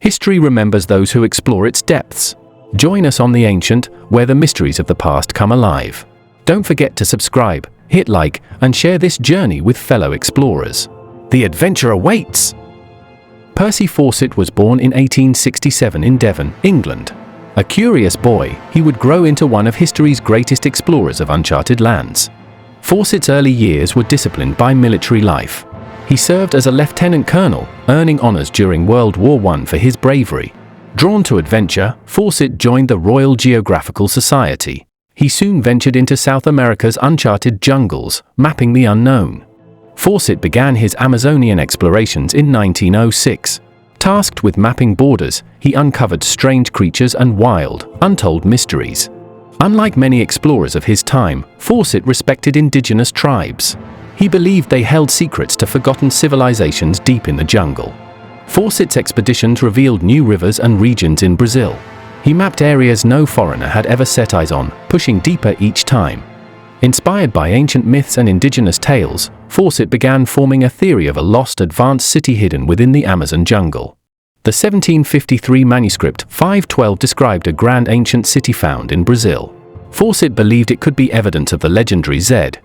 History remembers those who explore its depths. Join us on The Ancient, where the mysteries of the past come alive. Don't forget to subscribe, hit like, and share this journey with fellow explorers. The adventure awaits! Percy Fawcett was born in 1867 in Devon, England. A curious boy, he would grow into one of history's greatest explorers of uncharted lands. Fawcett's early years were disciplined by military life. He served as a lieutenant colonel, earning honors during World War I for his bravery. Drawn to adventure, Fawcett joined the Royal Geographical Society. He soon ventured into South America's uncharted jungles, mapping the unknown. Fawcett began his Amazonian explorations in 1906. Tasked with mapping borders, he uncovered strange creatures and wild, untold mysteries. Unlike many explorers of his time, Fawcett respected indigenous tribes. He believed they held secrets to forgotten civilizations deep in the jungle. Fawcett's expeditions revealed new rivers and regions in Brazil. He mapped areas no foreigner had ever set eyes on, pushing deeper each time. Inspired by ancient myths and indigenous tales, Fawcett began forming a theory of a lost advanced city hidden within the Amazon jungle. The 1753 manuscript 512 described a grand ancient city found in Brazil. Fawcett believed it could be evidence of the legendary Zed.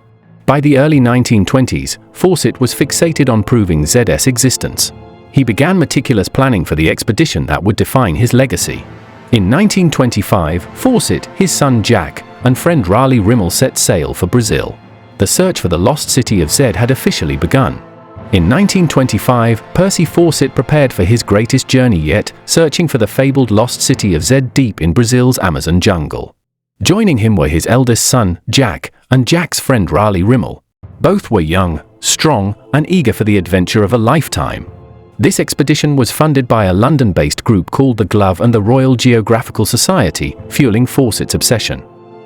By the early 1920s, Fawcett was fixated on proving Zed's existence. He began meticulous planning for the expedition that would define his legacy. In 1925, Fawcett, his son Jack, and friend Raleigh Rimmel set sail for Brazil. The search for the lost city of Zed had officially begun. In 1925, Percy Fawcett prepared for his greatest journey yet, searching for the fabled lost city of Zed deep in Brazil's Amazon jungle. Joining him were his eldest son, Jack, and Jack's friend Raleigh Rimmel. Both were young, strong, and eager for the adventure of a lifetime. This expedition was funded by a London-based group called the Glove and the Royal Geographical Society, fueling Fawcett's obsession.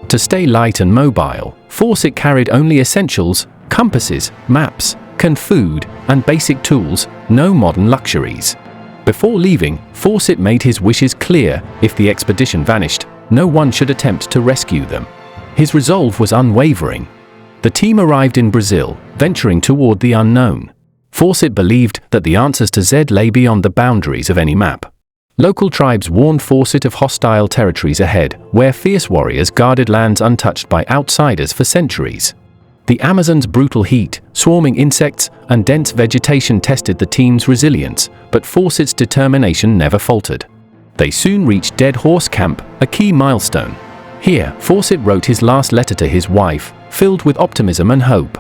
To stay light and mobile, Fawcett carried only essentials, compasses, maps, canned food, and basic tools, no modern luxuries. Before leaving, Fawcett made his wishes clear: if the expedition vanished, no one should attempt to rescue them. His resolve was unwavering. The team arrived in Brazil, venturing toward the unknown. Fawcett believed that the answers to Zed lay beyond the boundaries of any map. Local tribes warned Fawcett of hostile territories ahead, where fierce warriors guarded lands untouched by outsiders for centuries. The Amazon's brutal heat, swarming insects, and dense vegetation tested the team's resilience, but Fawcett's determination never faltered. They soon reached Dead Horse Camp, a key milestone. Here, Fawcett wrote his last letter to his wife, filled with optimism and hope.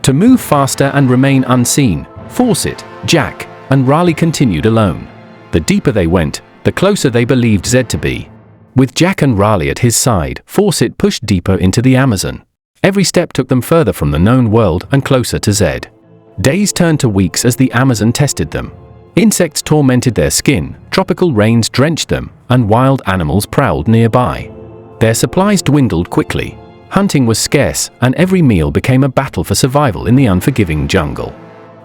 To move faster and remain unseen, Fawcett, Jack, and Raleigh continued alone. The deeper they went, the closer they believed Zed to be. With Jack and Raleigh at his side, Fawcett pushed deeper into the Amazon. Every step took them further from the known world and closer to Zed. Days turned to weeks as the Amazon tested them. Insects tormented their skin, tropical rains drenched them, and wild animals prowled nearby. Their supplies dwindled quickly. Hunting was scarce, and every meal became a battle for survival in the unforgiving jungle.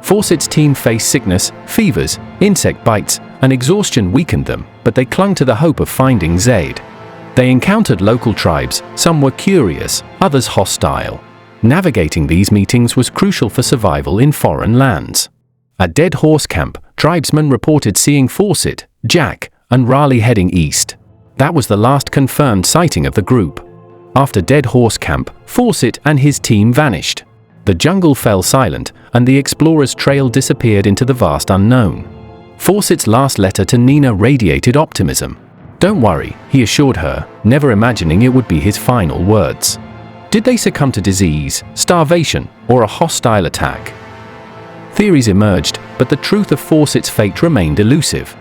Fawcett's team faced sickness, fevers, insect bites, and exhaustion weakened them, but they clung to the hope of finding Zed. They encountered local tribes, some were curious, others hostile. Navigating these meetings was crucial for survival in foreign lands. At Dead Horse Camp, tribesmen reported seeing Fawcett, Jack, and Raleigh heading east. That was the last confirmed sighting of the group. After Dead Horse Camp, Fawcett and his team vanished. The jungle fell silent, and the explorers' trail disappeared into the vast unknown. Fawcett's last letter to Nina radiated optimism. "Don't worry," he assured her, never imagining it would be his final words. Did they succumb to disease, starvation, or a hostile attack? Theories emerged, but the truth of Fawcett's fate remained elusive.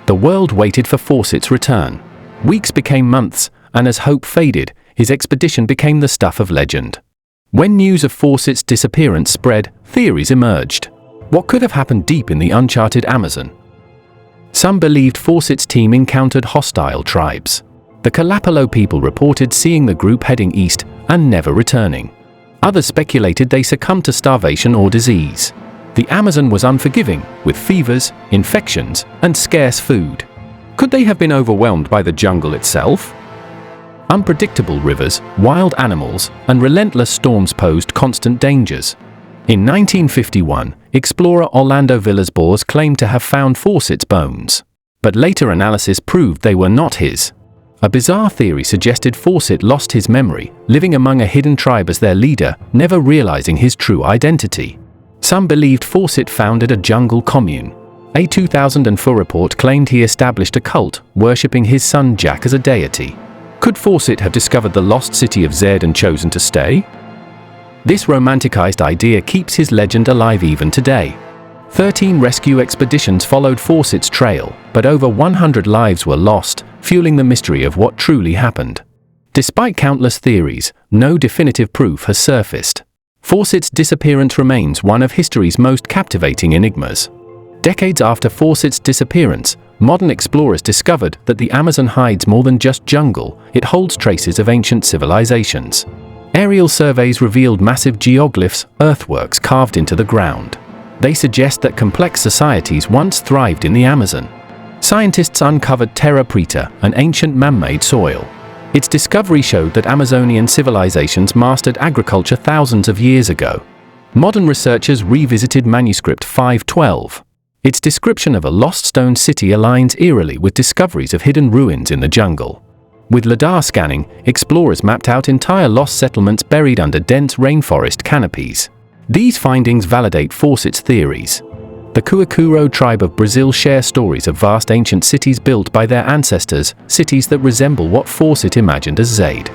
The world waited for Fawcett's return. Weeks became months, and as hope faded, his expedition became the stuff of legend. When news of Fawcett's disappearance spread, theories emerged. What could have happened deep in the uncharted Amazon? Some believed Fawcett's team encountered hostile tribes. The Kalapalo people reported seeing the group heading east and never returning. Others speculated they succumbed to starvation or disease. The Amazon was unforgiving, with fevers, infections, and scarce food. Could they have been overwhelmed by the jungle itself? Unpredictable rivers, wild animals, and relentless storms posed constant dangers. In 1951, explorer Orlando Villas-Boas claimed to have found Fawcett's bones. but later analysis proved they were not his. A bizarre theory suggested Fawcett lost his memory, living among a hidden tribe as their leader, never realizing his true identity. Some believed Fawcett founded a jungle commune. A 2004 report claimed he established a cult, worshipping his son Jack as a deity. Could Fawcett have discovered the lost city of Zed and chosen to stay? This romanticized idea keeps his legend alive even today. 13 rescue expeditions followed Fawcett's trail, but over 100 lives were lost, fueling the mystery of what truly happened. Despite countless theories, no definitive proof has surfaced. Fawcett's disappearance remains one of history's most captivating enigmas. Decades after Fawcett's disappearance, modern explorers discovered that the Amazon hides more than just jungle, it holds traces of ancient civilizations. Aerial surveys revealed massive geoglyphs, earthworks carved into the ground. They suggest that complex societies once thrived in the Amazon. Scientists uncovered terra preta, an ancient man-made soil. Its discovery showed that Amazonian civilizations mastered agriculture thousands of years ago. Modern researchers revisited manuscript 512. Its description of a lost stone city aligns eerily with discoveries of hidden ruins in the jungle. With LiDAR scanning, explorers mapped out entire lost settlements buried under dense rainforest canopies. These findings validate Fawcett's theories. The Cuicuro tribe of Brazil share stories of vast ancient cities built by their ancestors, cities that resemble what Fawcett imagined as Zed.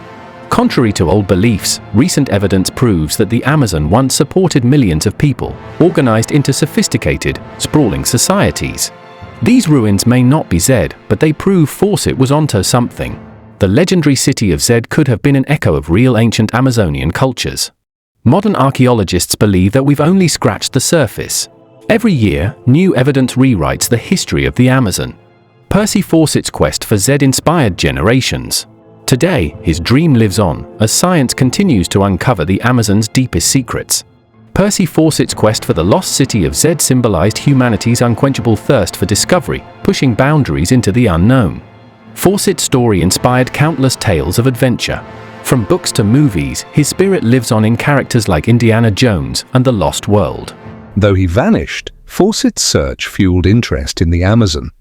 Contrary to old beliefs, recent evidence proves that the Amazon once supported millions of people, organized into sophisticated, sprawling societies. These ruins may not be Zed, but they prove Fawcett was onto something. The legendary city of Zed could have been an echo of real ancient Amazonian cultures. Modern archaeologists believe that we've only scratched the surface. Every year, new evidence rewrites the history of the Amazon. Percy Fawcett's quest for Zed inspired generations. Today, his dream lives on, as science continues to uncover the Amazon's deepest secrets. Percy Fawcett's quest for the lost city of Zed symbolized humanity's unquenchable thirst for discovery, pushing boundaries into the unknown. Fawcett's story inspired countless tales of adventure. From books to movies, his spirit lives on in characters like Indiana Jones and The Lost World. Though he vanished, Fawcett's search fueled interest in the Amazon.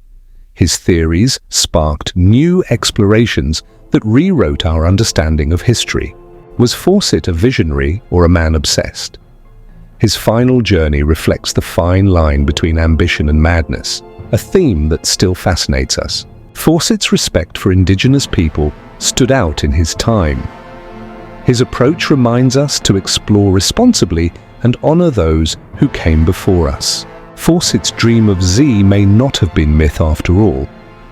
His theories sparked new explorations that rewrote our understanding of history. Was Fawcett a visionary or a man obsessed? His final journey reflects the fine line between ambition and madness, a theme that still fascinates us. Fawcett's respect for indigenous people stood out in his time. His approach reminds us to explore responsibly and honor those who came before us. Fawcett's dream of Z may not have been myth after all.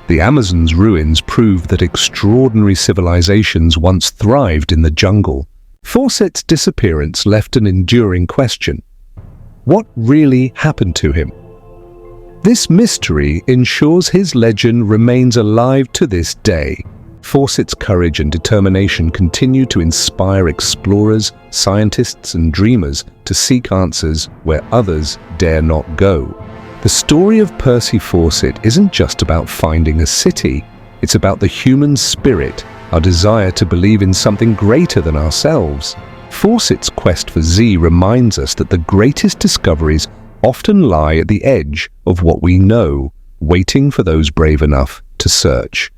The Amazon's ruins prove that extraordinary civilizations once thrived in the jungle. Fawcett's disappearance left an enduring question. What really happened to him? This mystery ensures his legend remains alive to this day. Fawcett's courage and determination continue to inspire explorers, scientists, and dreamers to seek answers where others dare not go. The story of Percy Fawcett isn't just about finding a city, it's about the human spirit, our desire to believe in something greater than ourselves. Fawcett's quest for Z reminds us that the greatest discoveries often lie at the edge of what we know, waiting for those brave enough to search.